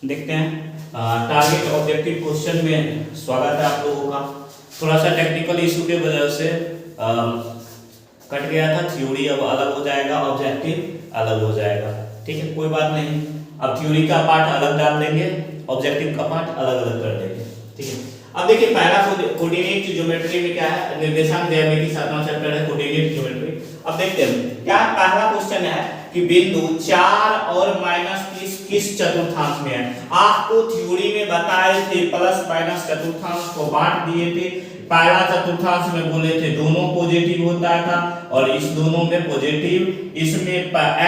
देखते हैं target objective question में स्वागत है आप लोगों का। थोड़ा सा टेक्निकल इशू के वजह से कट गया था। थ्योरी अब अलग हो जाएगा, ऑब्जेक्टिव अलग हो जाएगा, ठीक है, कोई बात नहीं। अब थ्योरी का पार्ट अलग डाल देंगे, ऑब्जेक्टिव का पार्ट अलग अलग कर देंगे, ठीक है। अब देखिए पहला कोऑर्डिनेट ज्योमेट्री में क्या है, निर्देशांक ज्यामिति 7वां चैप्टर है कोऑर्डिनेट ज्योमेट्री। अब देखते हैं क्या पहला क्वेश्चन है कि बिंदु 4 और -30 किस चतुर्थांश में है। आपको थ्योरी में बताए थे प्लस माइनस चतुर्थांश को बांट दिए थे। पहला चतुर्थांश में बोले थे दोनों पॉजिटिव होता था और इस दोनों में पॉजिटिव, इसमें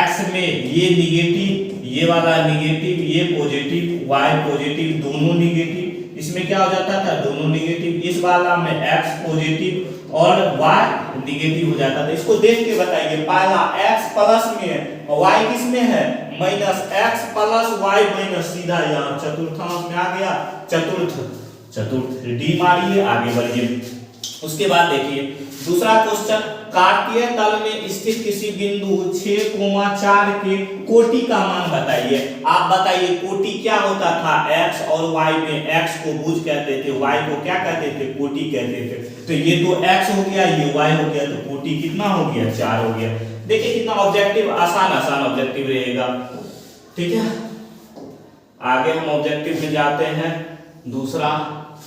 x में ये निगेटिव, ये वाला निगेटिव, ये पॉजिटिव, y पॉजिटिव, दोनों निगेटिव, इसमें क्या हो जाता था दोनों निगेटिव। इस वाला में x पॉजिटिव और y निगेटिव हो जाता था। इसको देख के बताइए, पहला x प्लस में है और y किस में है minus, x plus y minus, सीधा यहाँ चतुर्थांश में आ गया, चतुर्थ डी मारिए, आगे बढ़िए। उसके बाद देखिए दूसरा क्वेश्चन, कार्तीय तल में स्थित किसी बिंदु 6,4 के कोटि का मान बताइए। आप बताइए कोटि क्या होता था, x और y में, x को भुज कहते थे, y को क्या कहते थे कोटि कहते थे। तो ये तो x हो गया, ये y हो गया, तो कोटि कितना हो गया 4 हो गया। देखिए कितना ऑब्जेक्टिव आसान ऑब्जेक्टिव रहेगा, ठीक है। आगे हम ऑब्जेक्टिव में जाते हैं।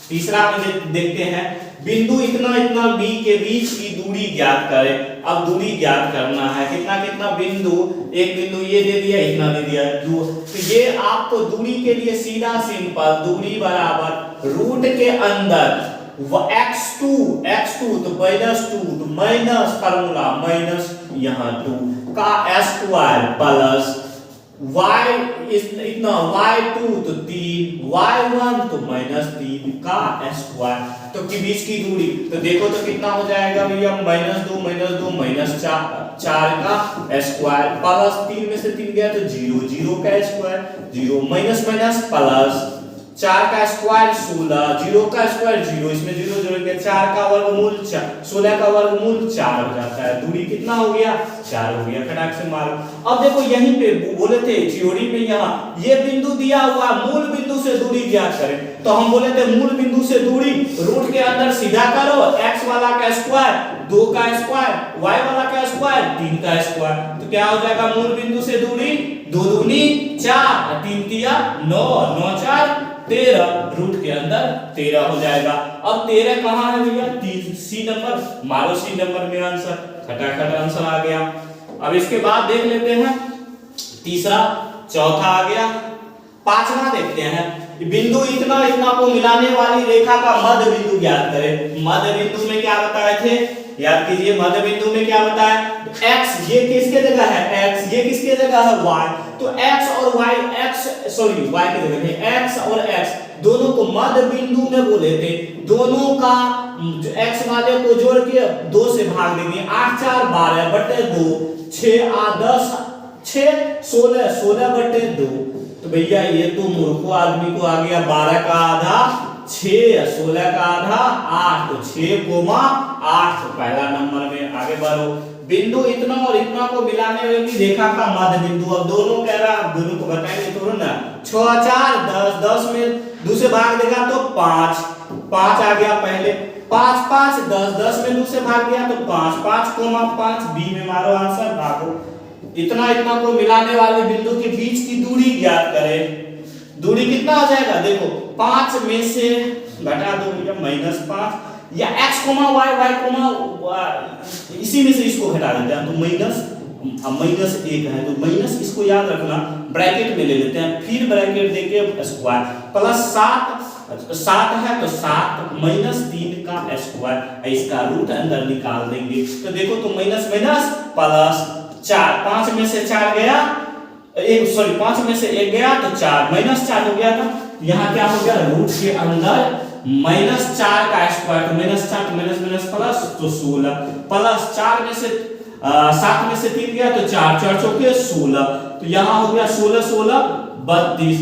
तीसरा में देखते हैं, बिंदु इतना b के बीच की दूरी ज्ञात करें। अब दूरी ज्ञात करना है, कितना बिंदु, एक बिंदु ये दे दिया, इतना दे दिया, तो ये आपको दूरी के लिए सीधा सिंपल, दूरी बराबर रूट के अंदर x2 तो -2 तो माइनस फार्मूला माइनस यहाँ 2 का स्क्वायर प्लस y इतना y2 तो 3, y1 तो -3 का स्क्वायर, तो के बीच की दूरी। तो देखो तो कितना हो जाएगा भैया, -2 -4 का स्क्वायर प्लस 3 में से 3 गया तो 0 का स्क्वायर, 0 माइनस प्लस 4 का स्क्वायर 16, 0 का स्क्वायर 0, इसमें 0 जोड़ेंगे 4 का वर्गमूल 16 का वर्गमूल 4 हो जाता है। दूरी कितना हो गया 4 हो गया, खटाक से मारो। अब देखो यहीं पे बोले थे थ्योरी में, यहाँ ये बिंदु दिया हुआ, मूल बिंदु से दूरी ज्ञात करें, तो हम बोले थे मूल बिंदु से दूरी रूट के अंदर सीधा करो, x वाला का स्क्वायर 2 का स्क्वायर, y वाला का स्क्वायर 3 का स्क्वायर, तो क्या हो जाएगा मूल बिंदु से दूरी 2 दूनी 4, 3 तिया 9, 9 4 13, रूट के अंदर 13 हो जाएगा। अब 13 कहाँ है भैया, सी नंबर, मारो सी नंबर में आंसर, खटाखट आंसर आ गया। अब इसके बाद देख लेते हैं तीसरा, चौथा आ गया। पांचवा देखते हैं, बिंदु इतना को मिलाने वाली रेखा का मध्य बिंदु ज्ञात करें। मध्य बिंदु में क्या बताए थे, याद कीजिए, मध्य बिंदु में क्या बताया, x ये किसके जगह है, x ये किसके जगह है y, तो x और y, y की जगह है x और x दोनों को मध्य बिंदु में बोले थे। दोनों का x वाले को जोड़ के 2 से भाग देंगे, 8 4 12 बटे 2, 6 8 10 6 16 बटे 2। तो भैया ये तो मूर्खो आदमी को आ गया 12 का आधा 6, 16 का आधा 8, तो 6,8, तो पहला नंबर में आगे बढ़ो। बिंदु इतना और इतना को मिलाने वाली रेखा का मध्य बिंदु, अब दोनों कह रहा, दोनों को बताएंगे थोड़ा ना, 6 4 10, 10 में 2 से भाग देगा तो 5 आ गया पहले, 5 5 10, 10 में 2 से भाग गया तो 5 5,5, बी में मारो आंसर, भागो। इतना को मिलाने वाले बिंदु के बीच की दूरी ज्ञात करें। दूरी कितना हो जाएगा, देखो 5 में से घटा दो भैया -5, या x, y, इसी में से इसको घटा देते हैं तो -1 है, तो माइनस इसको याद रखना, ब्रैकेट में ले लेते हैं, फिर ब्रैकेट देके स्क्वायर प्लस 7 है तो 7 -3 का स्क्वायर, इसका रूट अंदर निकाल देंगे। तो देखो तो माइनस प्लस 4, 5 में से 4 गया, 5 में से 1 गया तो 4, -4 हो गया था। यहाँ क्या हो गया, रूट के अंदर -4 का स्क्वायर, तो -4 तो माइनस प्लस तो 16 प्लस 4 में से 7 में से 3 गया तो 4 4 चौके 16, तो यहाँ हो गया 16 16 32।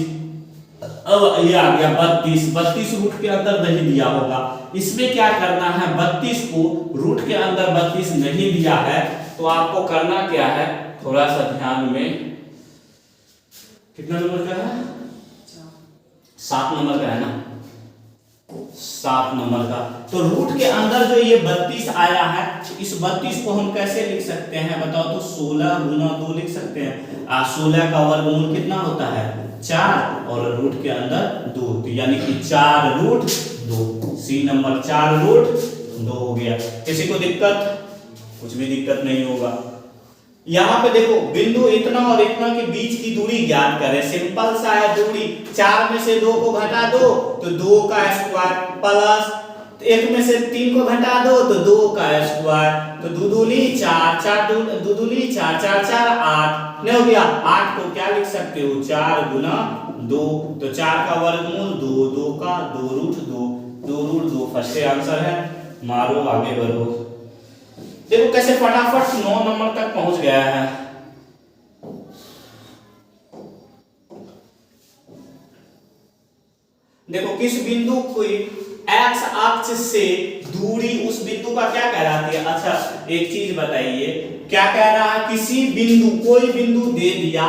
अब ये आ गया 32 रूट के अंदर नहीं दिया होगा, इसमें क्या करना है, 32 को रूट के अंदर 32 नहीं दिया है तो आपको करना क्या है, थोड़ा सा ध्यान में, कितना नंबर का है, 7 नंबर का है ना, 7 नंबर का। तो रूट के अंदर जो ये 32 आया है, इस 32 को हम कैसे लिख सकते हैं बताओ तो 16 गुना 2 लिख सकते हैं। 16 का वर्गमूल कितना होता है 4 और रूट के अंदर 2, तो यानी कि 4 रूट 2, सी नंबर 4 रूट 2 हो गया। किसी को दिक्कत? कुछ भी दिक्कत नहीं होगा। यहाँ पे देखो बिंदु इतना और इतना के बीच की दूरी ज्ञात करें, सिंपल सा है दूरी। 4 में से 2 को घटा दो तो 2 का स्क्वायर प्लस 1 में से 3 को घटा दो तो 2 का स्क्वायर, तो दूनी 4, 4 दूनी 4, 4 4 8 नहीं हो गया। 8 को क्या लिख सकते हो 4 गुना 2, तो 4 का वर्गमूल 2, 2 का 2 रूट 2, 2 रूट 2 फर्स्ट आंसर है। मारो आगे बढ़ो। देखो कैसे फटाफट 9 नंबर तक पहुंच गया है। देखो किस बिंदु को एक्स अक्ष से दूरी उस बिंदु का क्या कहलाती है। अच्छा एक चीज बताइए, क्या कह रहा है, किसी बिंदु कोई बिंदु दे दिया,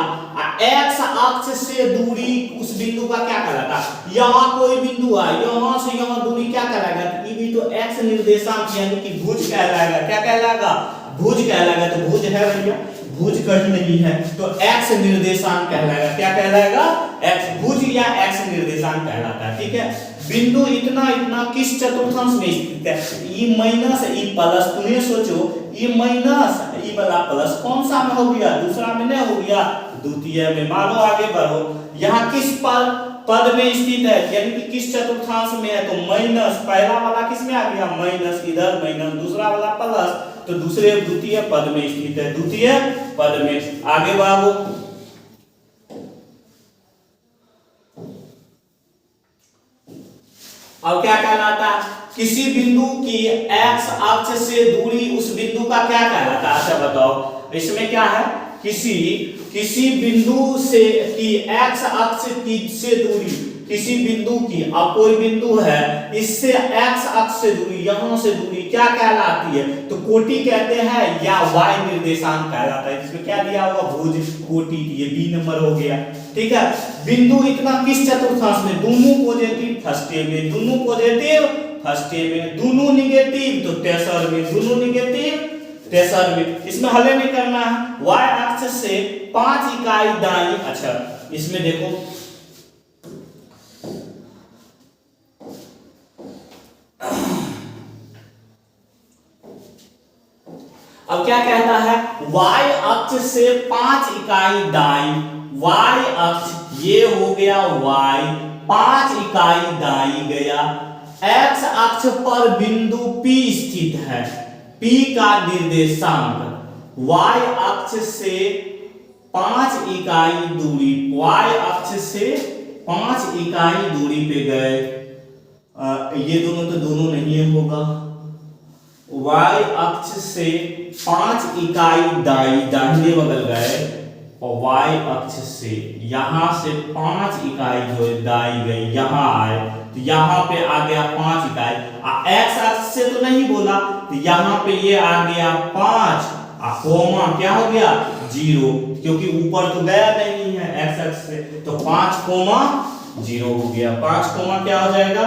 एक्स अक्ष से दूरी उस बिंदु का क्या कहलाता है। यहाँ कोई बिंदु है, यहाँ से यहाँ दूरी क्या कहलाएगा, ये भी तो एक्स निर्देशांक यानी कि भुज कहलाएगा। क्या कहलाएगा, भुज कहलाएगा। तो भुज है भैया, भुज कहीं नहीं है तो एक्स निर्देशांक कहलाएगा। क्या कहलाएगा, एक्स भुज या एक्स निर्देशांक कहलाता है। ठीक है, बिंदु इतना इतना किस चतुर्थांश में स्थित है, ई माइनस ई प्लस। तुम्हें सोचो ई माइनस ई वाला प्लस कौन सा में हो गया, दूसरा में नहीं हो गया, द्वितीय में। मानो आगे बढ़ो, यहाँ किस पद में स्थित है यानी कि किस चतुर्थांश में है, तो माइनस। पहला वाला किस में आ गया माइनस, इधर माइनस, दूसरा वाला प्लस, तो दूसरे द्वितीय पद में स्थित है, द्वितीय पद में। आगे बढ़ो, अब क्या कहलाता है, किसी बिंदु की एक्स अक्ष से दूरी उस बिंदु का क्या कहलाता है। अच्छा बताओ इसमें क्या है, किसी बिंदु से की एक्स अक्ष की से दूरी, किसी बिंदु की, अब कोई बिंदु है इससे एक्स अक्ष से दूरी, यहां से दूरी क्या कहलाती है, तो कोटि कहते हैं या वाई निर्देशांक कहलाता है। इसमें क्या दिया हुआ भुज कोटि, ये बी नंबर हो गया। ठीक है, बिंदु इतना किस चतुर्थांश में, दोनों पॉजिटिव फर्स्ट में, दोनों पॉजिटिव फर्स्ट में, दोनों निगेटिव तो तेसर में, दोनों निगेटिव तेसर में। इसमें हल नहीं करना है, y अक्ष से 5 इकाई दाईं। अच्छा इसमें देखो अब क्या कहता है, y अक्ष से 5 इकाई दाईं, y अक्ष ये हो गया y, 5 इकाई दाईं गया। x अक्ष पर बिंदु P स्थित है, P का निर्देशांक y अक्ष से 5 इकाई दूरी, y अक्ष से 5 इकाई दूरी पे गए। ये दोनों तो दोनों नहीं होगा, y अक्ष से 5 इकाई दाहिने बगल गए और y अक्ष से यहां से 5 इकाई जो दाई गई यहाँ आए, तो यहाँ पे आ गया 5 इकाई। x अक्ष से तो नहीं बोला, तो यहाँ पे ये आ गया 5 कोमा क्या हो गया 0, क्योंकि ऊपर तो गया नहीं है x अक्ष से, तो 5 कोमा 0 हो गया। 5 कोमा क्या हो जाएगा।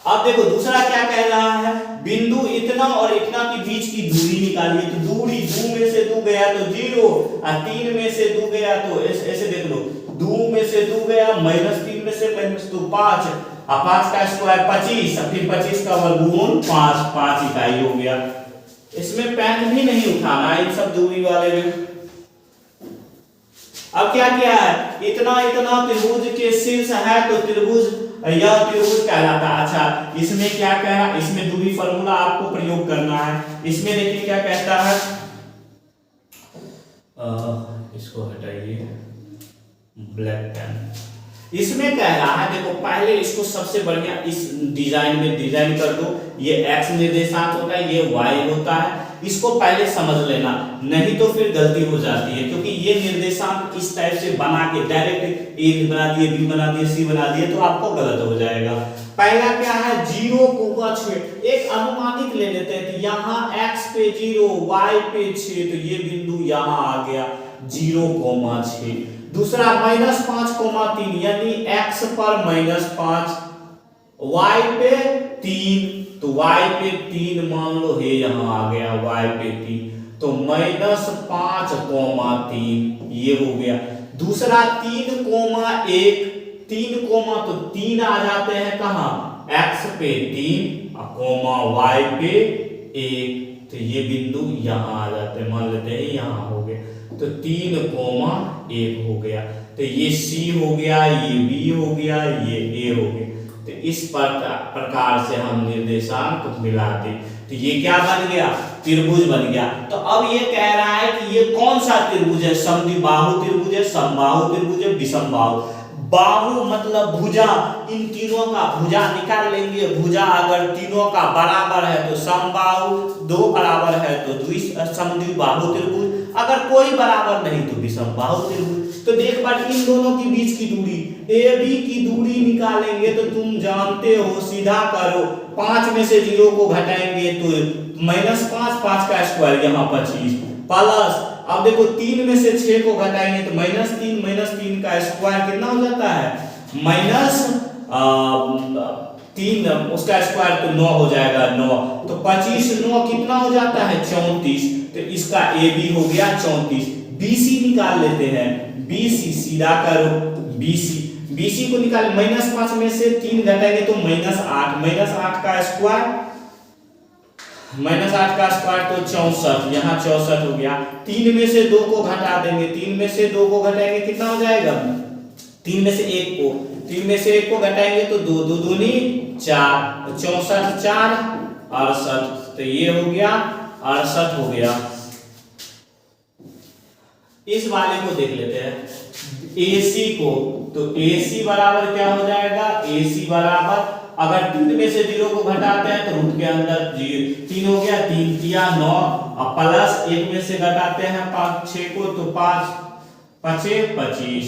अब देखो दूसरा क्या कह रहा है, बिंदु इतना और इतना के बीच की दूरी निकालिए, तो दूरी 2 में से 2 गया तो 0 और 3 में से 2 गया तो ऐसे देख लो, 2 में से 2 गया -3 में से -2 5 और 5 का स्क्वायर 25 और फिर 25 का वर्गमूल 5 इकाई हो गया। इसमें पेन भी नहीं उठाना इन सब दूरी वाले में। अब क्या किया है, इतना इतना त्रिभुज के शीर्ष है तो त्रिभुज यह त्रिभुज कहलाता है। अच्छा इसमें क्या कह रहा है, इसमें दूरी फार्मूला आपको प्रयोग करना है। इसमें देखिए क्या कहता है, इसको हटाइए ब्लैक पेन। इसमें कह रहा है देखो पहले इसको सबसे बढ़िया इस डिजाइन में डिजाइन कर दो। ये x निर्देशांक होता है, ये y होता है, इसको पहले समझ लेना, नहीं तो फिर गलती हो जाती है। क्योंकि ये निर्देशांक इस टाइप से बना के डायरेक्ट a बना दिए, b बना दिए, c बना दिए तो आपको गलत हो जाएगा। पहला क्या है, 0 को 6, एक अनुमानित ले लेते हैं। तो यहाँ x पे 0, y पे 6, तो ये बिंदु यहाँ आ गया 0,6। दूसरा -5,3, यानी x पर -5, y पे 3, तो y पे 3 मान लो है, यहाँ आ गया y पे 3, तो -5,3 ये हो गया। दूसरा 3,1, 3 कोमा तो 3 आ जाते हैं कहाँ, x पे 3 कोमा y पे 1, तो ये बिंदु यहाँ आ जाते हैं, मान लेते हैं यहाँ हो गए, तो 3,1 हो गया। तो ये C हो गया, ये B हो गया, ये A हो गया। तो इस प्रकार से हम निर्देशांक मिलाते, तो ये क्या बन गया, त्रिभुज बन गया। तो अब ये कह रहा है कि ये कौन सा त्रिभुज है, समद्विबाहु त्रिभुज है, समबाहु त्रिभुज है, विषमबाहु। बाहु मतलब भुजा, इन तीनों का भुजा निकाल लेंगे। भुजा अगर तीनों का बराबर है तो समबाहु, दो बराबर है तो समद्विबाहु त्रिभुज, अगर कोई बराबर नहीं तो विषमबाहु त्रिभुज। तो देख बार इन दोनों के बीच की दूरी AB की दूरी निकालेंगे तो तुम जानते हो, सीधा करो, 5 में से 0 को घटाएंगे तो -5, 5 का स्क्वायर यहाँ 25, प्लस अब देखो 3 में से 6 को घटाएंगे तो -3 का स्क्वायर कितना हो जाता है, -3 उसका स्क्वायर तो 9 हो जाएगा, 9 तो 25 9 कितना हो जाता है 34, तो इसका AB हो गया 34। BC निकाल लेते हैं, BC सीधा करो, BC को निकाल, -5 में से 3 घटाएंगे तो -8 का स्क्वायर, -8 का स्क्वायर तो 64, यहाँ 64 हो गया। 3 में से 2 को घटा देंगे, 3 में से 2 को घटाएंगे कितना हो जाएगा, 3 में से 1 को घटाएंगे तो 2 2 दूनी 4, 64 4 68, तो ये हो गया 68 हो गया। इस वाले को देख लेते हैं, AC को, तो AC बराबर क्या हो जाएगा, AC बराबर अगर 3 में से 0 को घटाते हैं तो रूट के अंदर 3 हो गया, 3 किया 9, अब प्लस 1 में से घटाते हैं 5 6 को तो 5 5 25,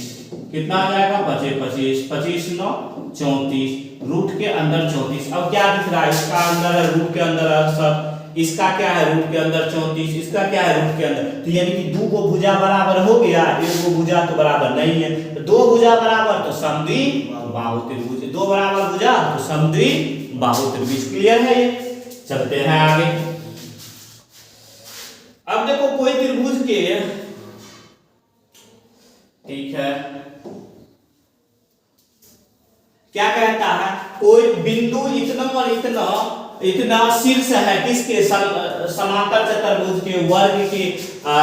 कितना आ जाएगा 25 25 9 34, रूट के अंदर 34। अब क्या दिख रहा है, इसका अंदर है रूट के अंदर 68, इसका क्या है रूट के अंदर 34, इसका क्या है रूट के अंदर, तो यानी कि 2 को भुजा बराबर हो गया, 1 को भुजा तो बराबर नहीं है, तो 2 भुजा बराबर तो समद्विबाहु त्रिभुज, 2 बराबर भुजा तो समद्विबाहु त्रिभुज। क्लियर है ये, चलते हैं आगे। अब देखो कोई त्रिभुज के, ठीक है, क्या कहता है, कोई बिंदु इतना और इतना शीर्ष है किसके, समांतर चतुर्भुज के, वर्ग के,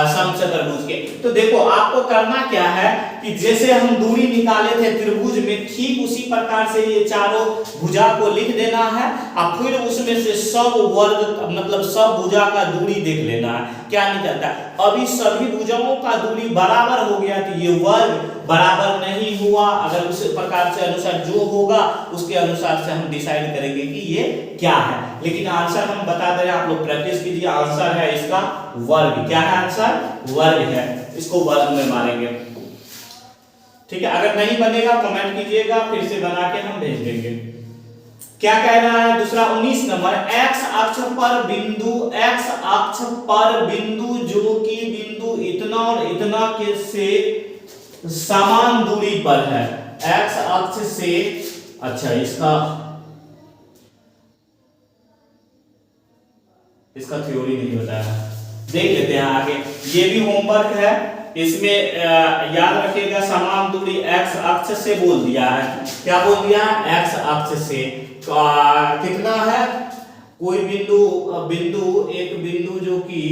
समचतुर्भुज के। तो देखो आपको करना क्या है कि जैसे हम दूरी निकाले थे त्रिभुज में, ठीक उसी प्रकार से ये चारों भुजा को लिख देना है, और फिर उसमें से सब वर्ग मतलब सब भुजा का दूरी देख लेना है क्या निकलता है। अभी सभी भुजाओं का दूरी बराबर हो गया, तो ये वर्ग बराबर नहीं हुआ, अगर उस प्रकार से अनुसार जो होगा उसके अनुसार से हम डिसाइड करेंगे कि ये क्या है। लेकिन आंसर हम बता दे रहे हैं, आप लोग प्रैक्टिस कीजिए, आंसर है इसका वर्ग। क्या है आंसर, वर्ग है, इसको वर्ग में मारेंगे, ठीक है। अगर नहीं बनेगा कमेंट कीजिएगा, फिर से बना के हम भेज देंगे। क्या कह रहा है दूसरा 19 नंबर, x अक्ष पर बिंदु जो कि बिंदु इतना और इतना के से समान दूरी पर है, x अक्ष से, अच्छा इसका थ्योरी नहीं बताया, देख लेते हैं आगे। ये भी होमवर्क है, इसमें याद रखिएगा समान दूरी x अक्ष से बोल दिया है, क्या बोल दिया है, x अक्ष से कितना है, कोई एक बिंदु जो कि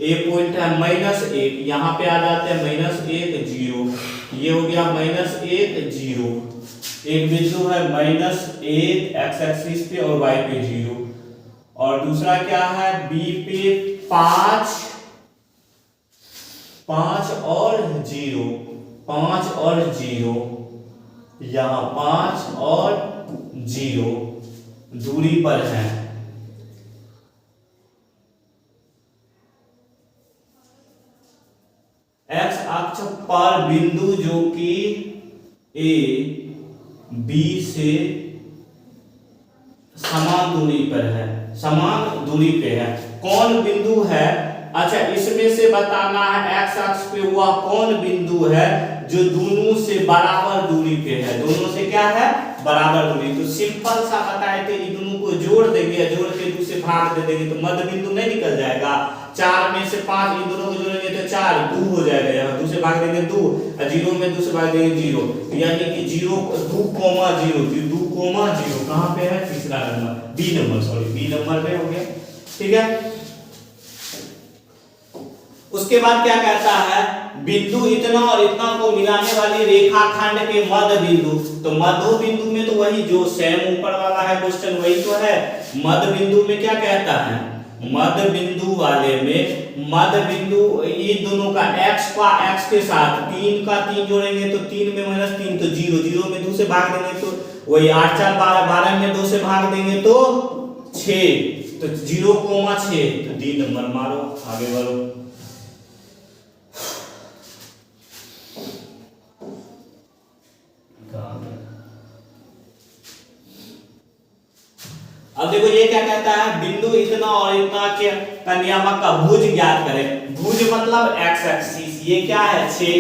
A पॉइंट है -1, यहाँ पे आ जाते हैं -1 0, ये हो गया -1 0, एक बिंदु है -1 x एक्सिस पे और y पे 0, और दूसरा क्या है B पे 5 और 0, 5 और 0, यहाँ 5 और 0 दूरी पर है। x अक्ष पर बिंदु जो कि A B से दूरी पर है, समान दूरी पे है। कौन बिंदु है? अच्छा, इसमें से बताना है एक्स अक्ष पे वह कौन बिंदु है जो दोनों से बराबर दूरी पे है। दोनों से क्या है? बराबर दूरी। तो सिंपल सा बताए थे, इन दोनों को जोड़ देंगे, जोड़ के 2 से भाग दे देंगे तो मध्य बिंदु नहीं निकल जाएगा। 4 में से 5 इन दोनों को जोड़ेंगे तो 4, 2 हो जाएगा। यहाँ 2 से भाग देंगे 2, और 0 में 2 से भाग देंगे 0, यानी कि 0 2, 0 2, 0 कहाँ पे है? तीसरा number, B number, sorry B number पे हो गया। ठीक है। उसके बाद क्या कहता है? बिंदु इतना और इतना को मिलाने वाली रेखाखंड के मध्य बिंदु। तो मध्य बिंदु में तो वही जो सेम ऊपर वाला है क्वेश्चन वही तो है। मध्य बिंदु में क्या कहता है? मध्य बिंदु वाले में मध्य बिंदु इन दोनों का x का x के साथ 3 का 3 जोड़ेंगे तो 3 में -3 तो 0, 0 में 2 से भाग देंगे तो वही 8 4 12, 12 में 2 से भाग देंगे तो 6, तो 0,6, तो डी नंबर मारो, आगे बढ़ो। अब देखो ये क्या कहता है? बिंदु इतना और इतना के का नियामक का भुज ज्ञात करें। भुज मतलब एक्स एक्सिस, ये क्या है? 6,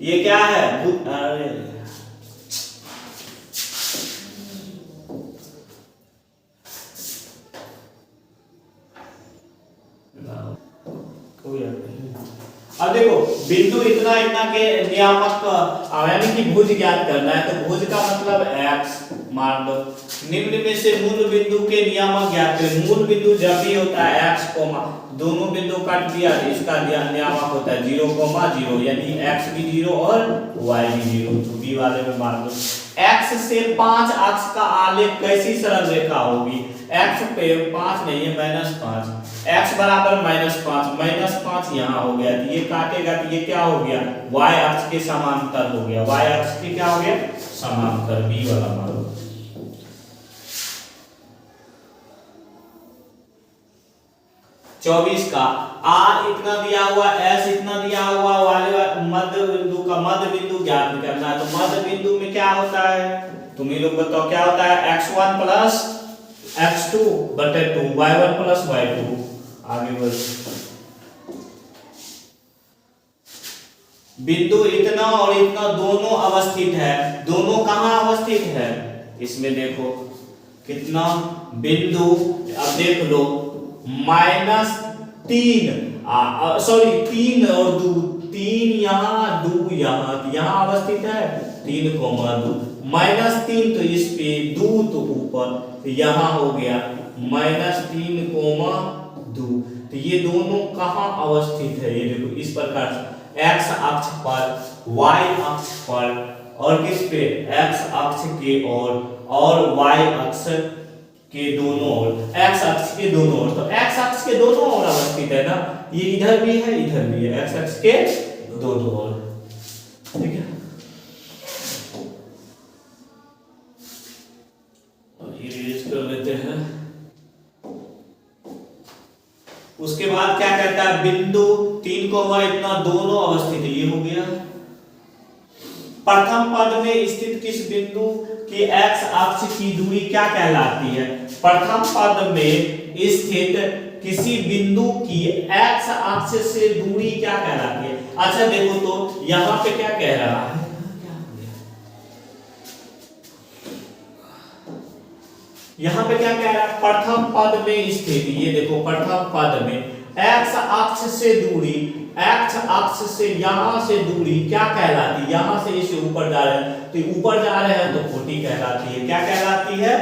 ये क्या है? अरे अब देखो बिंदु इतना इतना के नियामक यानी कि भुज ज्ञात करना है, तो भुज का मतलब x मान लो। निम्न में से मूल बिंदु के नियामक ज्ञात करें। मूल बिंदु जब भी होता है x, दोनों बिंदु काट दिया तो इसका नियामक होता है 0, 0, यानी x भी 0 और y भी 0। तो बी वाले में मान लो x से 5 अक्ष का आलेख कैसी सरल रेखा होगी? x पे 5 नहीं है, -5, x बराबर -5, -5 यहाँ हो गया, तो ये काटेगा तो ये क्या हो गया? y अक्ष के समांतर हो गया। y अक्ष के क्या हो गया? समांतर, बी वाला मानो। चौबीस का r इतना दिया हुआ, s इतना दिया हुआ, वाले मध्य बिंदु का मध्य बिंदु ज्ञात करना है। तो मध्य बिंदु में क्या होता है? तुम ही लोग बताओ क्या होता है? x1 प्लस x2 बटे 2, y1 प्लस y2। आगे बढ़ो। बिंदु इतना और इतना दोनों अवस्थित है। दोनों कहाँ अवस्थित है? इसमें देखो कितना बिंदु, अब देख लो -3, सॉरी 3 और 2, 3 यहाँ 2 यहाँ, यहाँ अवस्थित है 3, 2, -3 तो इस पे, 2 तो ऊपर, तो यहाँ हो गया -3, 2। तो ये दोनों कहाँ अवस्थित है? ये देखो इस प्रकार से x अक्ष पर, y अक्ष पर और किस पे? x अक्ष के और y अक्ष के दोनों ओर, x अक्ष के दोनों ओर। तो x अक्ष के दोनों ओर अवस्थित है ना, ये इधर भी है इधर भी है, x अक्ष के दोनों ओर। ठीक है, इरेज कर लेते हैं। उसके बाद क्या कहता है? बिंदु 3 को वह इतना दोनों अवस्थित है, ये हो गया। प्रथम पद में स्थित किस बिंदु की x अक्ष की दूरी क्या कहलाती है? प्रथम पद में स्थित किसी बिंदु की x अक्ष से दूरी क्या कहलाती है? अच्छा देखो तो यहां पे क्या कह रहा है? यहां पे क्या कह रहा है? प्रथम पद में स्थित, ये देखो प्रथम पद में x अक्ष से दूरी, x अक्ष से यहां से दूरी क्या कहलाती है? यहां से इसे ऊपर जा रहे हैं तो ऊपर जा रहे हैं तो कोटि कहलाती है। क्या कहलाती है?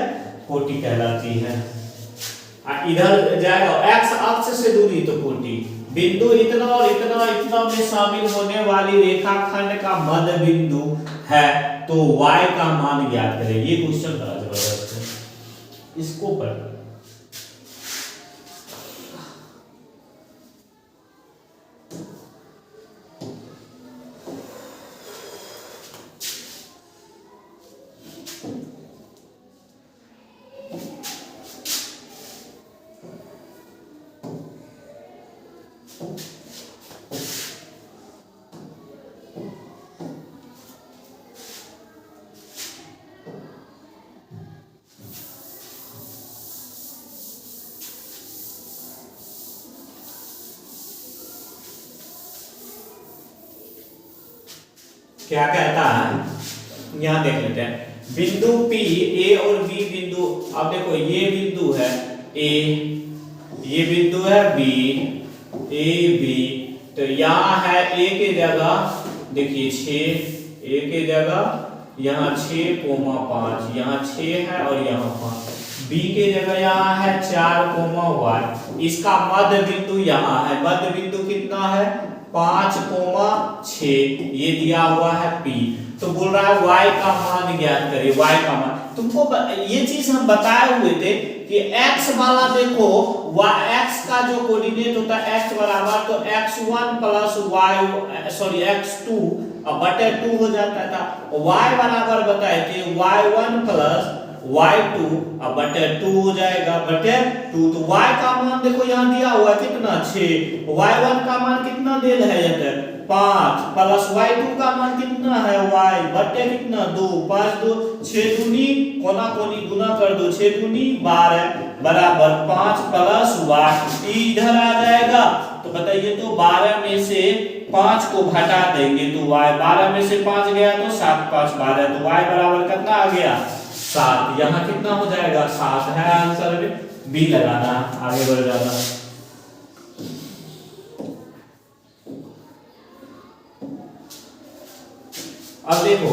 कोटि कहलाती है। इधर जाएगा x अक्ष से दूरी तो कोटि। बिंदु इतना और इतना इतना में शामिल होने वाली रेखाखंड का मध्य बिंदु है तो y का मान ज्ञात करें। ये क्वेश्चन बड़ा जबरदस्त है, इसको पढ़। क्या कहता है, यहाँ देख लेते हैं बिंदु P, A और B बिंदु। अब देखो ये बिंदु है A, ये बिंदु है B, A B। तो यहाँ है A के जगह देखिए 6, A के जगह यहाँ 6,5, यहाँ 6 है और यहाँ 5। B के जगह यहाँ है 4,y। इसका मध्य बिंदु यहाँ है, मध्य बिंदु कितना है 5,6, ये दिया हुआ है P। तो बोल रहा है y का मान ज्ञात करिए, y का मान। तुमको ये चीज हम बताए हुए थे कि x वाला देखो x का जो कोऑर्डिनेट होता है x बराबर तो x1 plus y sorry x2 बटे 2 हो जाता था। y बराबर बताए थे y1 प्लस y2 बटे 2 हो जाएगा, बटे 2। तो y का मान देखो यहाँ दिया हुआ है कितना 6, y1 का मान कितना दिया है यहाँ 5 प्लस y2 का मान कितना है y बटे कितना 2, 5 2 6 दूनी कोना कोनी गुना कर दो, 6 दूनी 12 बराबर 5 प्लस y। इधर आ जाएगा तो बताइए तो 12 में से 5 को घटा देंगे तो y, 12 में से 5 गया तो 7 5 12, तो y बराबर कितना आ गया 7। यहाँ कितना हो जाएगा 7 है आंसर में, बी लगाना, आगे बढ़ जाना। अब देखो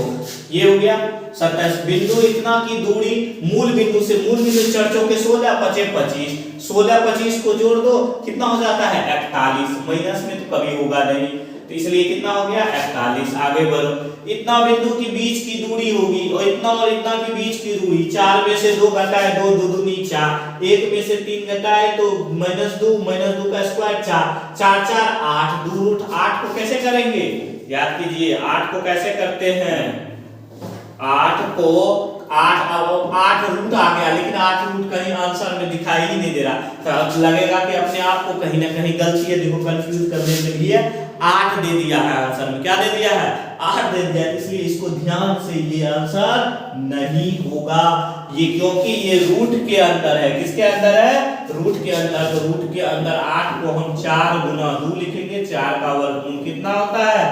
ये हो गया 27। बिंदु इतना की दूरी मूल बिंदु से, मूल बिंदु चर्चों के 16 5 25, 16 25 को जोड़ दो कितना हो जाता है 41, माइनस में तो कभी होगा नहीं, तो इसलिए कितना हो गया 41। आगे बढ़ो, इतना बिंदु के बीच की दूरी होगी और इतना के बीच की दूरी, 4 में से 2 घटाए 2 2 दूनी 4, 1 में से 3 घटाए तो -2 का स्क्वायर 4 4 4 8, 2 रूट 8 को कैसे करेंगे याद कीजिए, 8 को कैसे करते हैं, 8 को 8 रूट आ गया, लेकिन 8 रूट कहीं आंसर में दिखाई ही नहीं दे रहा, तो लगेगा कि अपने आप को कहीं ना कहीं गलती है। देखो कंफ्यूज करने के लिए 8 दे दिया है आंसर में, क्या दे दिया है 8 दे दिया, इसलिए इसको ध्यान से, ये आंसर नहीं होगा ये, क्योंकि ये रूट के अंदर है। किसके अंदर है, रूट के अंदर। तो रूट के अंदर 8 को हम 4 गुना 2 लिखेंगे, 4 का वर्गमूल कितना होता है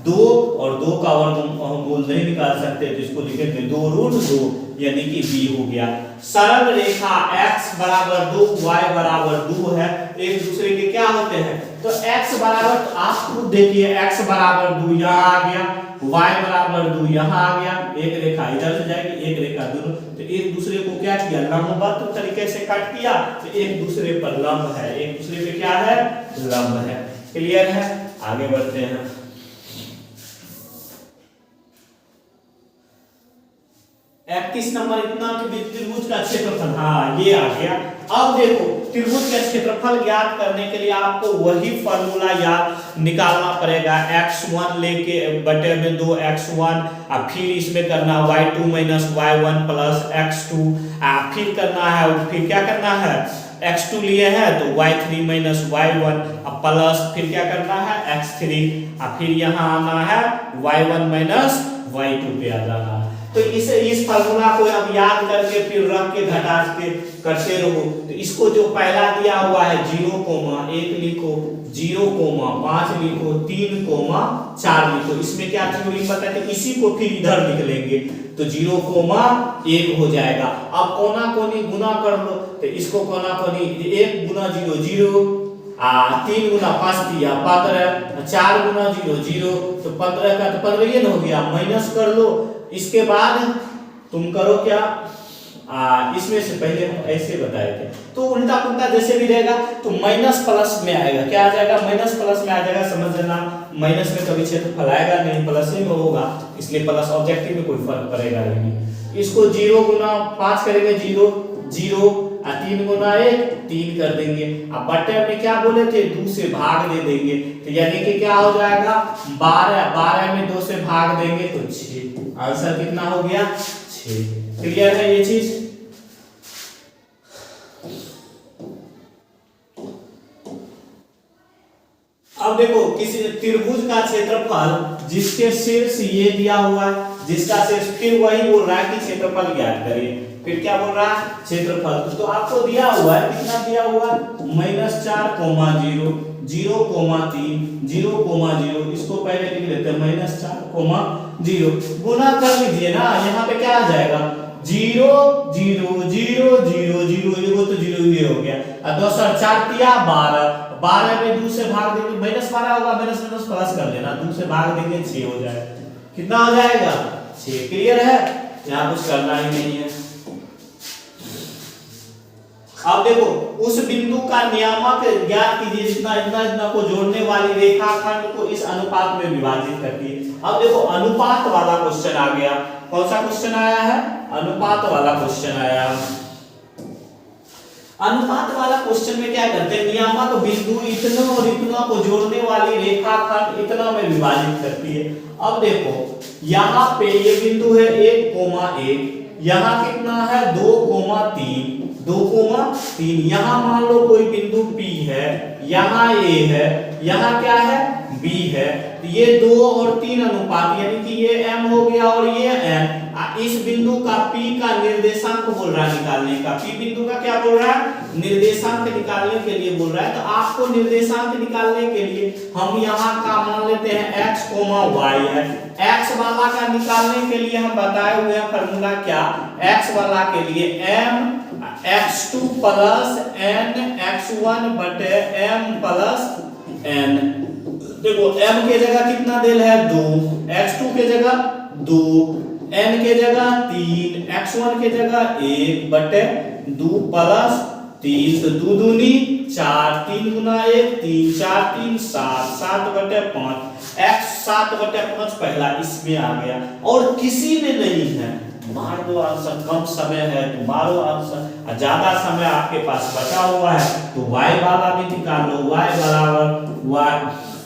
2, और 2 का वर्गमूल हम मूल नहीं निकाल सकते तो इसको लिखेंगे 2 रूट 2, यानी कि b हो गया। सरल रेखा x बराबर 2 y बराबर 2 है, एक दूसरे के क्या होते हैं, तो x बराबर, तो आप खुद देखिए x बराबर 2 यहाँ आ गया, y बराबर 2 यहाँ आ गया, एक रेखा इधर से जाएगी, एक रेखा दोनों, तो एक दूसरे को क्या किया लंबवत तरीके से कट किया, तो एक दूसरे पर लंब है, एक दूसरे पे क्या है लंब है। क्लियर है, आगे बढ़ते हैं। 31 नंबर, इतना कि त्रिभुज का क्षेत्रफल, हाँ ये आ गया। अब देखो त्रिभुज का क्षेत्रफल ज्ञात करने के लिए आपको वही फार्मूला याद निकालना पड़ेगा, x1 लेके बटे में 2 x1, और फिर इसमें करना y2 minus y1 plus x2, फिर करना है, फिर क्या करना है x2 लिए हैं तो y3 माइनस y1 प्लस फिर क्या करना है x3, और फिर यहाँ आना है y1 माइनस y2 पे आ जाना है। तो इस फार्मूला को अब याद करके फिर रख के घटा के करते रहो। तो इसको जो पहला दिया हुआ है 0,1 लिखो, 0,5 लिखो, 3,4 लिखो, इसमें क्या थ्योरम बताते हैं, इसी को फिर इधर लिख लेंगे तो 0,1 हो जाएगा। अब कोना कोनी गुना कर लो, तो इसको कोना कोनी 1 गुना 0 0, 3 गुना 5 दिया 15, 4 गुना 0 0, तो 15 का तो 15 ये हो गया, माइनस कर लो। इसके बाद तुम करो क्या, इसमें से पहले हम ऐसे बताए थे, तो उल्टा पुल्टा जैसे भी रहेगा तो माइनस प्लस में आएगा, क्या आ जाएगा माइनस प्लस में आ जाएगा, समझ लेना। माइनस में कभी क्षेत्रफल आएगा नहीं, प्लस में होगा, इसलिए प्लस ऑब्जेक्टिव में कोई फर्क पड़ेगा नहीं। इसको 0 गुना 5 करेंगे 0 0, 3 गुना 1 3 कर देंगे, अब बटे में क्या बोले थे 2 से भाग दे देंगे, तो यानी कि क्या हो जाएगा 12, 12 में 2 से भाग देंगे तो 6, आंसर कितना हो गया 6। क्लियर है ये चीज। अब देखो किसी त्रिभुज का क्षेत्रफल जिसके शीर्ष ये दिया हुआ है, जिसका शीर्ष, फिर वही बोल रहा है कि क्षेत्रफल ज्ञात करिए, फिर क्या बोल रहा है क्षेत्रफल, तो आपको दिया हुआ है कितना दिया हुआ है -4,0 0,3 0,0, इसको पहले लिख लेते हैं -4,0 जीरो, गुना कर लीजिए ना, यहाँ पे क्या आ जाएगा 0 0 0 0 0, ये तो 0 ये हो गया, और 2 और 4 तिया 12, 12 में 2 से भाग देंगे -12 होगा, माइनस माइनस प्लस कर देना, 2 से भाग देंगे 6 हो जाएगा, कितना हो जाएगा 6। क्लियर है, यहाँ कुछ करना ही नहीं है। अब देखो उस बिंदु का नियामक ज्ञात कीजिए जितना इतना इतना को जोड़ने वाली रेखाखंड को इस अनुपात में विभाजित करती है। अब देखो अनुपात वाला क्वेश्चन आ गया, कौन सा क्वेश्चन आया है, अनुपात वाला क्वेश्चन आया। अनुपात वाला क्वेश्चन में क्या करते हैं, नियामक बिंदु इतना और इतना को जोड़ने वाली रेखाखंड इतना में विभाजित करती है। अब देखो यहाँ पे ये बिंदु है 1,1, यहाँ कितना है 2,3, 2,3, यहाँ मान लो कोई बिंदु P है, यहाँ A है, यहाँ क्या है B है, तो ये 2 और 3 अनुपात यानी कि ये M हो गया और ये N। इस बिंदु का P का निर्देशांक बोल रहा है निकालने का, P बिंदु का क्या बोल रहा है, निर्देशांक निकालने के लिए बोल रहा है। तो आपको निर्देशांक निकालने के लिए हम यहाँ का मान लेते हैं x, y है, x वाला का निकालने के लिए हम बताए हुए हैं फॉर्मूला क्या, x वाला के लिए m x2 plus n x1 बटे m प्लस n। देखो m के जगह कितना देल है 2, x2 के जगह 2, n के जगह 3, x1 के जगह 1 बटे 2 प्लस 3, तो 2 दूनी 4, 3 गुना 1 3, 4 3 7, 7 बटे 5, x 7 बटे 5 पहला इसमें आ गया, और किसी में नहीं है मार दो आंसर, कम समय है तो मारो आंसर, ज्यादा समय आपके पास बचा हुआ है तो y वाला भी निकाल लो, y बराबर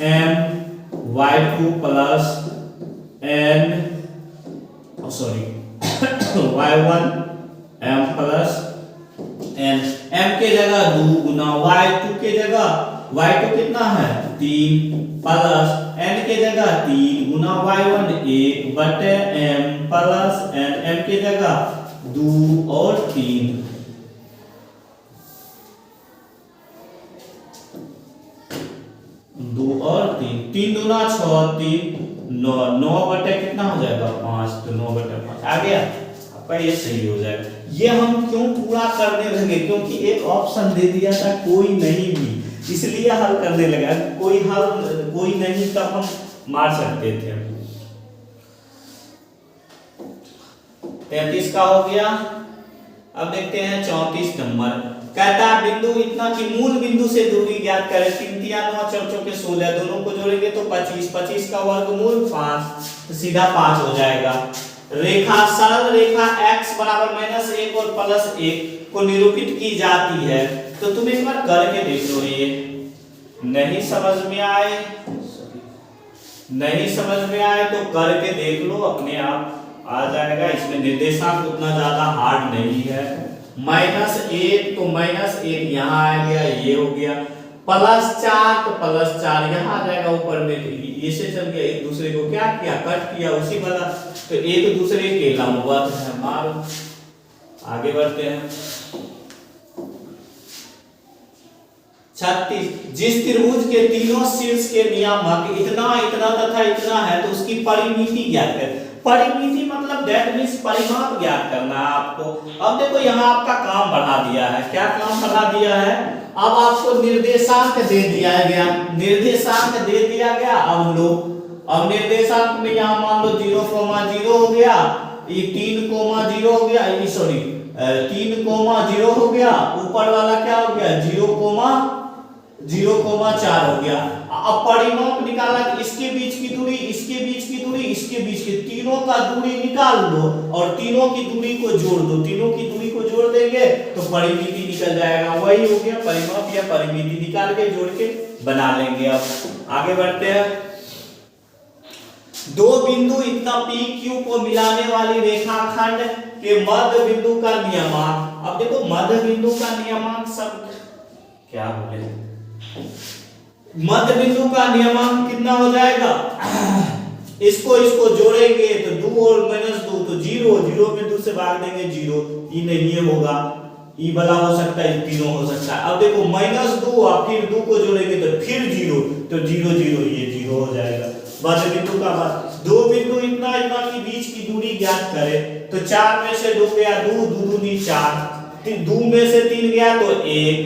m y2 plus n y1 m plus n, m के जगह 2 गुना y2 के जगह y2 कितना है 3 प्लस n के जगह 3 गुना y1 1 बटे m प्लस n, m के जगह 2 और 3, और 3 दूना 6 3 9, 9 बटे कितना हो जाएगा 5, तो 9 बटे 5 आ गया आपका, ये सही हो जाएगा। ये हम क्यों पूरा करने लगे, क्योंकि एक ऑप्शन दे दिया था कोई नहीं भी, इसलिए हल करने लगा, कोई नहीं तब हम मार सकते थे। 33 का हो गया। अब देखते हैं 34 नंबर, कहता है बिंदु इतना की मूल बिंदु से दूरी ज्ञात करें, 3 3 9 4 4 16, दोनों को जोड़ेंगे तो 25, 25 का वर्गमूल 5, तो सीधा 5 हो जाएगा। रेखा सरल रेखा x बराबर -1 और +1 को निरूपित की जाती है, तो तुम एक बार करके देख लो, ये नहीं समझ में आए तो करके देख लो, अपने आप आ जाएगा। इसमें निर्देशांक उतना ज्यादा हार्ड नहीं है। -1 तो -1 यहाँ आ गया, ये हो गया, +4 तो +4 यहाँ आ जाएगा ऊपर में, ऐसे चल गया, एक दूसरे को क्या किया कट किया उसी वाला, तो एक दूसरे के लंबवत है। मारो आगे बढ़ते हैं। 36, जिस त्रिभुज के तीनों शीर्ष के नियामक इतना इतना तथा इतना है तो उसकी परिमिति ज्ञात करें। परिमिति मतलब दैट मींस परिमाप ज्ञात करना है आपको। अब देखो यहाँ आपका काम बढ़ा दिया है, क्या काम बढ़ा दिया है, अब आपको निर्देशांक दे दिया गया, निर्देशांक दे दिया गया। अब निर्देशांक में यहाँ मान लो 0,0 हो गया, ये 3,0 हो गया, 3,0 हो गया, ऊपर वाला क्या हो गया 0,4 हो गया। अब परिमाप निकाला कि इसके बीच की दूरी, इसके बीच की दूरी, इसके बीच की, तीनों का दूरी निकाल दो और तीनों की दूरी को जोड़ दो, तीनों की दूरी को जोड़ देंगे तो परिमिति निकल जाएगा। वही हो गया परिमाप या परिमिति, निकाल के जोड़ के बना लेंगे। अब आगे बढ़ते हैं। दो बिंदु इतना PQ को मिलाने वाली रेखाखंड के मध्य बिंदु का नियमांक। अब देखो मध्य बिंदु का नियमांक सब क्या बोले, मध्य बिंदु का नियमांक कितना हो जाएगा, इसको जोड़ेंगे तो 2 और -2 तो 0, 0 में 2 से भाग देंगे 0, ये नहीं ये होगा, ये वाला हो सकता है, तीनों हो सकता है। अब देखो -2 और फिर 2 को जोड़ेंगे तो फिर 0, तो 0 0 ये 0 हो जाएगा। मध्य बिंदु का बात, दो बिंदु इतना इतना की बीच की दूरी ज्ञात करें तो 4 में से 2 गया 2, 2 दूनी 4, 2 में से 3 गया तो 1,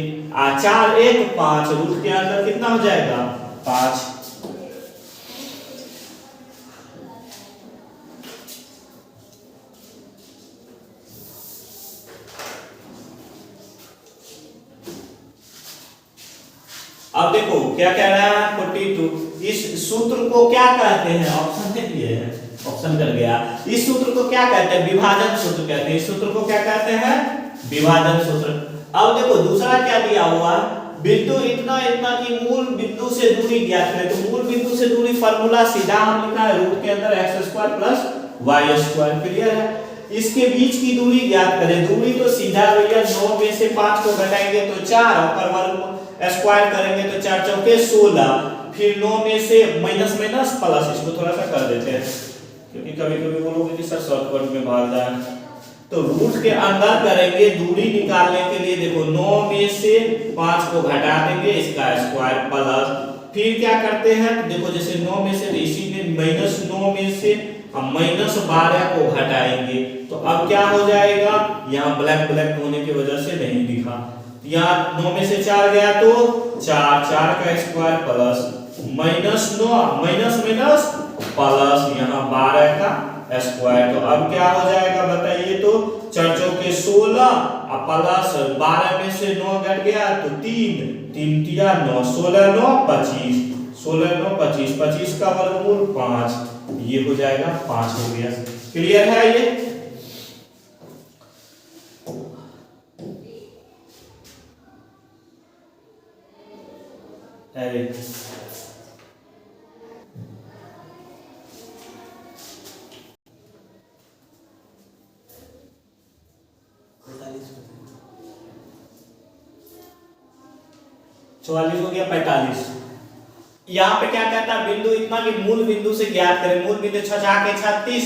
4 1 5, रूट के अंदर कितना हो जाएगा 5। अब देखो क्या कह रहा है 42, इस सूत्र को क्या कहते हैं, ऑप्शन दे दिए हैं, ऑप्शन कर गया। इस सूत्र को क्या कहते हैं, विभाजन सूत्र कहते हैं। इस सूत्र को क्या कहते हैं, विभाजन सूत्र। अब देखो दूसरा क्या दिया हुआ, बिंदु इतना इतना की मूल बिंदु से दूरी ज्ञात करें। तो मूल बिंदु से दूरी फार्मूला सीधा हम लिखा है रूट के अंदर x² + y²। क्लियर है। इसके बीच की दूरी ज्ञात करें। दूरी तो सीधा भैया 9 में से 5 को घटाएंगे तो 4 और वर्ग स्क्वायर करेंगे तो 4 चौके 16, फिर 9 में से माइनस माइनस प्लस, इसको थोड़ा सा कर देते हैं क्योंकि कभी कभी बोलोगे कि सर शॉर्टकट में भाग जाए। तो रूट के अंदर करेंगे दूरी निकालने के लिए, देखो 9 में से 5 को घटा देंगे इसका स्क्वायर प्लस, फिर क्या करते हैं देखो जैसे 9 में से इसी में -9 में से हम -12 को घटाएंगे तो अब क्या हो जाएगा, यहाँ ब्लैक ब्लैक होने की वजह से नहीं दिखा, यहाँ 9 में से 4 गया तो 4, 4 का square plus -9 minus minus plus यहाँ 12 का स्क्वायर। तो अब क्या हो जाएगा बताइए, तो 4 चौके 16 और प्लस 12 में से 9 घट गया तो 3, 3 तिया 9, 16 9 25, 16 9 25, 25 का वर्गमूल 5, ये हो जाएगा 5 हो गया। क्लियर है ये। अरे चौवालीस हो गया 45। यहाँ पे क्या कहता है, बिंदु इतना कि मूल बिंदु से ज्ञात करें। मूल बिंदु 6 के 36,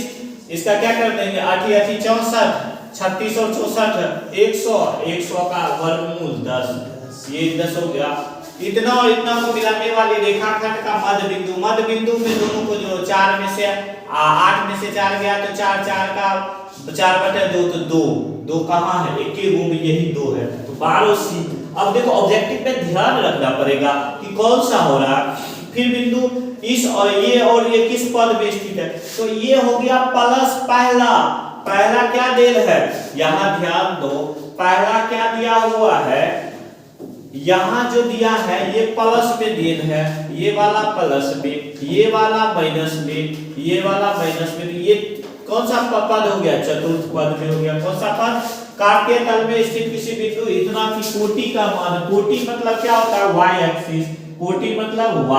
इसका क्या कर देंगे 8 8 64, 36 और 64 100, 100 का वर्गमूल 10, ये 10 हो गया। इतना और इतना को मिलाने वाली रेखाखंड का मध्य बिंदु, मध्य बिंदु में दोनों को जो 4 में से 8 में से 4 गया तो 4, 4 का 4/2 तो 2, 2 कहाँ है, एक ही रूम यही 2 है तो 12C। अब देखो ऑब्जेक्टिव पे ध्यान रखना पड़ेगा कि कौन सा हो रहा है। फिर बिंदु इस और ये किस पद में स्थित है, तो ये हो गया प्लस पहला, पहला क्या देल है, यहाँ ध्यान दो पहला क्या दिया हुआ है, यहाँ जो दिया है ये प्लस में देल है, ये वाला प्लस में, ये वाला माइनस में, ये वाला माइनस में, तो ये कौन सा पद हो गया, चतुर्थ पद में हो गया। कौन सा पद, काटे तल में स्थित किसी बिंदु इतना की कोटि का मान, कोटि मतलब क्या होता है y एक्सिस, कोटि मतलब y,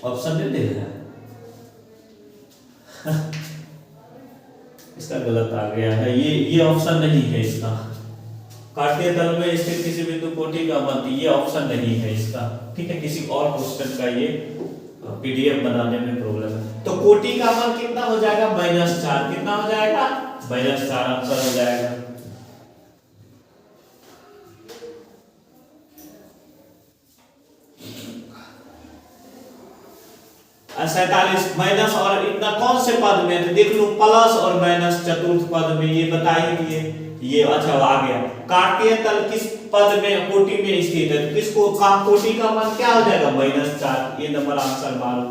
ऑप्शन दे देना इसका गलत आ गया है, ये ऑप्शन नहीं है इसका। काटे तल में स्थित किसी बिंदु कोटि का मान, ये ऑप्शन नहीं है इसका, ठीक है। किसी और क्वेश्चन का ये पीडीएफ बनाने में प्रॉब्लम है। तो कोटि का मान कितना हो जाएगा -4, कितना हो जाएगा -4, आंसर हो जाएगा। 47 माइनस और इतना कौन से पद में, तो देख लो प्लस और माइनस चतुर्थ पद में, ये बता ही दिए। ये अच्छा आ गया, काटे तल किस पद में, कोटि में स्थित है, तो किसको कोटि का मान क्या हो जाएगा -4, ये नंबर आंसर मारो,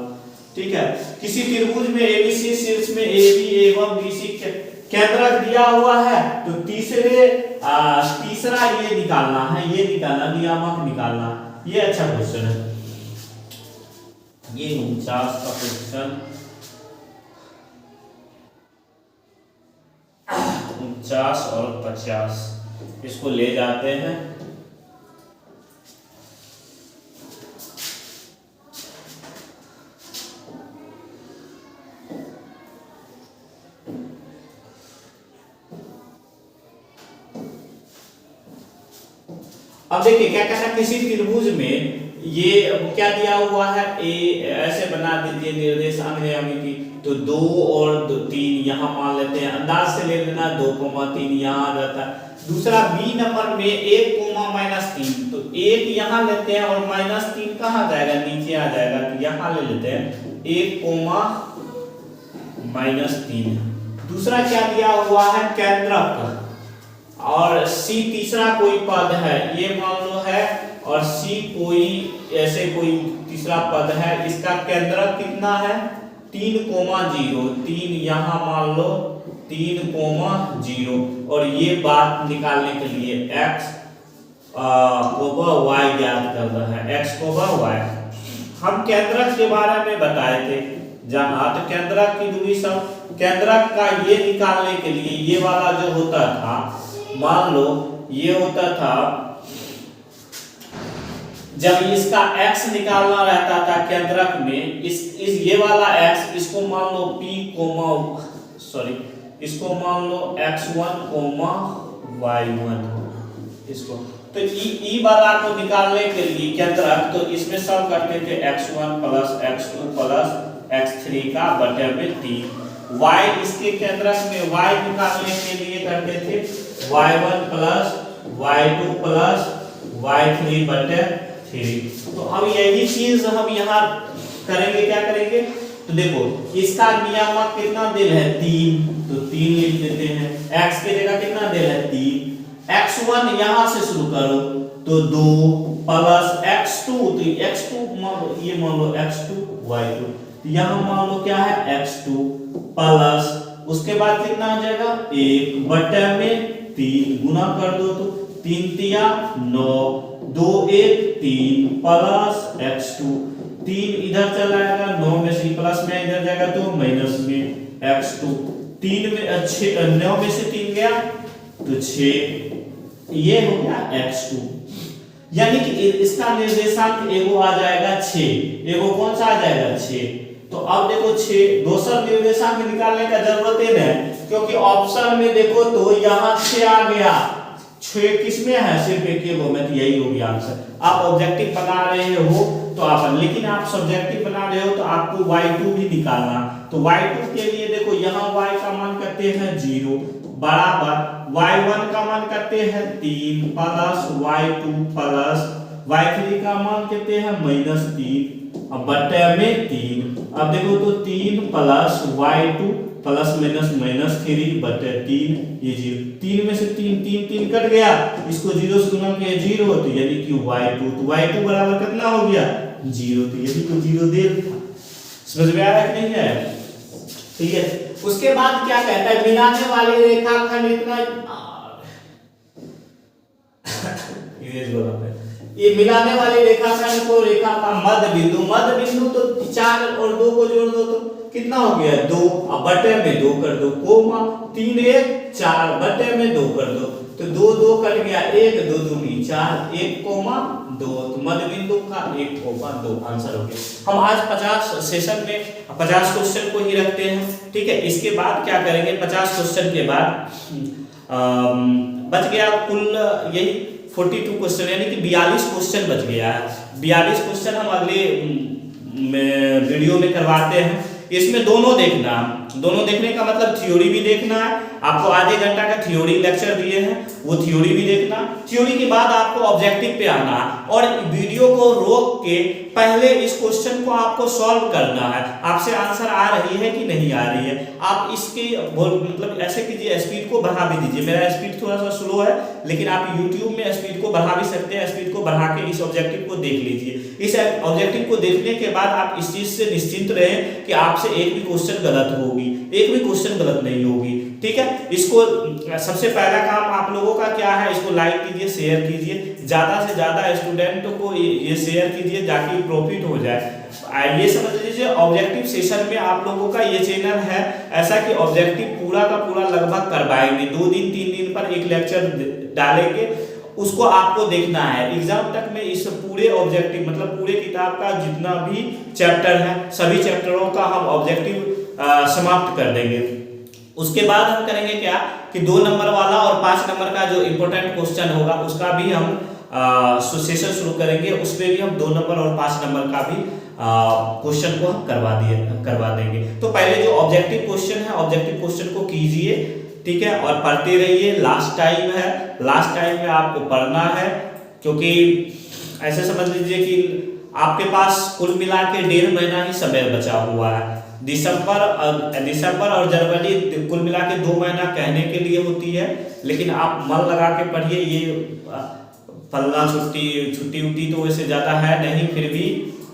ठीक है। किसी त्रिभुज में एबीसी शीर्ष में AB एवं BC केंद्रक दिया हुआ है, तो तीसरा ये निकालना है, ये निकालना नियामक निकालना, ये अच्छा क्वेश्चन है। ये 49 का क्वेश्चन, 49 और 50 इसको ले जाते हैं। अब देखिए क्या कहता है, किसी त्रिभुज में ये क्या दिया हुआ है, ए ऐसे बना दीजिए निर्देशांक है अमिति, तो 2 और 3 यहाँ मान लेते हैं, अंदाज से ले लेना 2,3 यहाँ आ जाता है। दूसरा बी नंबर में 1, -3, तो 1 यहाँ लेते हैं और -3 कहाँ जाएगा, नीचे आ जाएगा, तो यहाँ ले लेते हैं 1, -3। दूसरा क्या दिया हुआ है, केंद्रक, और सी तीसरा कोई पद है, ये मान लो है, और सी कोई ऐसे कोई तीसरा पद है, इसका केंद्रक कितना है 3,0, 3 यहाँ मान लो 3,0, और ये बात निकालने के लिए x को y ज्ञात करना है, x को y। हम केंद्रक के बारे में बताए थे जहाँ, तो केंद्रक की दूरी सब, केंद्रक का ये निकालने के लिए ये वाला जो होता था, मान लो ये होता था जब इसका x निकालना रहता था केंद्रक में, इस ये वाला x, इसको मान लो इसको मान लो x1, y1, इसको तो ई वाला को निकालने के लिए केंद्रक, तो इसमें सब करते थे x1 plus x2 plus x3 का बटे में 3। y इसके केंद्रक में y निकालने के लिए करते थे y1 plus y2 plus y3 बटे 3। तो हम यही चीज हम यहाँ करेंगे, क्या करेंगे, तो देखो इसका नियामक कितना दिल है 3, तो 3 लिख देते हैं, x की जगह कितना दिल है 3, x1 यहां से शुरू करो तो 2 प्लस x2, तो x2 ये मान लो x2 y2, तो यहां मान लो क्या है x2 प्लस, उसके बाद कितना हो जाएगा 1 बटे में 3, गुना कर दो तो 3 तिया 9, 2 1 3 प्लस x2, 3 इधर चला जाएगा 9 में से प्लस में इधर जाएगा तो माइनस में x2, 3 में 9 में से 3 गया तो 6, ये हो गया x2, यानी कि इसका निर्देशांक एगो आ जाएगा 6, एगो कौन सा आ जाएगा 6। तो अब देखो 6 दोसर निर्देशांक निकालने का जरूरत ही नहीं, क्योंकि ऑप्शन में देखो तो यहाँ 6 आ गया, 6 किस में है, सिर्फ एक एगो में, तो यही हो गया आंसर। आप ऑब्जेक्टिव बना रहे हो तो आप, लेकिन आप सब्जेक्टिव बना रहे हो तो आपको y2 भी निकालना, तो y2 के लिए देखो यहाँ y का मान करते हैं 0 बराबर y1 का मान करते हैं 3 प्लस y2 प्लस y3 का मान करते हैं -3, अब बटे में 3, अब देखो तो 3 प्लस y2 प्लस माइनस -3 बटे 3, ये 0, 3 में से 3 कट गया, इसको 0 से गुना किया 0, तो यानी कि y2, तो y2 बराबर कितना हो गया 0, तो यदि को 0 दे था। समझ में आ रहा है कि नहीं है, ठीक है। उसके बाद क्या कहता है, मिलाने वाली रेखाखंड इतना ये मिलाने वाली रेखाखंड को रेखा का मध्य बिंदु तो 4 और 2 को जोड़ दो तो कितना हो गया 2, अब बटे में 2 कर दो, कोमा 3 1 4 बटे में 2 कर दो, तो 2 2 कट गया 1 2 2 4 1 कोमा 2, तो मध्य बिंदु का 1 कोमा 2 आंसर हो गया। हम आज 50 सेशन में 50 क्वेश्चन को ही रखते हैं, ठीक है। इसके बाद क्या करेंगे, 50 क्वेश्चन के बाद बच गया कुल यही 42 क्वेश्चन, यानी कि 42 क्वेश्चन बच गया है। 42 क्वेश्चन हम अगले वीडियो में करवाते हैं। इसमें दोनों देखना, दोनों देखने का मतलब थ्योरी भी देखना है, आपको आधे घंटा का थ्योरी लेक्चर दिए हैं, वो थ्योरी भी देखना, थ्योरी के बाद आपको ऑब्जेक्टिव पे आना है, और वीडियो को रोक के पहले इस क्वेश्चन को आपको सॉल्व करना है, आपसे आंसर आ रही है कि नहीं आ रही है। आप इसके मतलब ऐसे कीजिए, स्पीड को बढ़ा भी दीजिए, मेरा स्पीड थोड़ा सा स्लो है, लेकिन आप यूट्यूब में स्पीड को बढ़ा भी सकते हैं, स्पीड को बढ़ा के इस ऑब्जेक्टिव को देख लीजिए। इस ऑब्जेक्टिव को देखने के बाद आप इस चीज से निश्चिंत रहें कि आपसे एक भी क्वेश्चन गलत होगी, एक भी क्वेश्चन गलत नहीं होगी, ठीक है। इसको सबसे पहला काम आप लोगों का क्या है, इसको लाइक कीजिए, शेयर कीजिए, ज्यादा से ज्यादा स्टूडेंटों को ये शेयर कीजिए ताकि प्रॉफिट हो जाए। ये समझ लीजिए ऑब्जेक्टिव सेशन में आप लोगों का ये चैनल है ऐसा कि ऑब्जेक्टिव पूरा का पूरा लगभग करवाएंगे, 2 दिन 3 दिन पर एक लेक्चर डालेंगे, उसको आपको देखना है। एग्जाम तक में इस पूरे ऑब्जेक्टिव मतलब पूरे किताब का जितना भी चैप्टर है सभी चैप्टरों का हम ऑब्जेक्टिव समाप्त कर देंगे। उसके बाद हम करेंगे क्या कि 2 नंबर वाला और 5 नंबर का जो इम्पोर्टेंट क्वेश्चन होगा उसका भी हम सेशन शुरू करेंगे, उसमें भी हम 2 नंबर और 5 नंबर का भी क्वेश्चन को हम करवा देंगे। तो पहले जो ऑब्जेक्टिव क्वेश्चन है ऑब्जेक्टिव क्वेश्चन को कीजिए, ठीक है, और पढ़ते रहिए। लास्ट टाइम है, लास्ट टाइम में आपको पढ़ना है, क्योंकि ऐसे समझ लीजिए कि आपके पास कुल मिला के 1.5 महीना ही समय बचा हुआ है। दिसंबर और जनवरी कुल मिला के 2 महीना कहने के लिए होती है, लेकिन आप मन लगा के पढ़िए। ये फलना छुट्टी उट्टी तो वैसे ज़्यादा है नहीं, फिर भी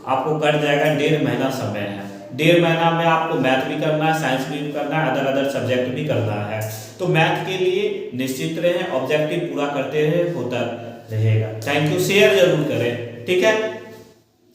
आपको कट जाएगा। 1.5 महीना समय है। 1.5 महीना में आपको मैथ भी करना है, साइंस भी करना है, अदर सब्जेक्ट भी करना है। तो मैथ के लिए निश्चित रहे, ऑब्जेक्टिव पूरा करते रहे, होता रहेगा। थैंक यू, शेयर जरूर करें, ठीक है।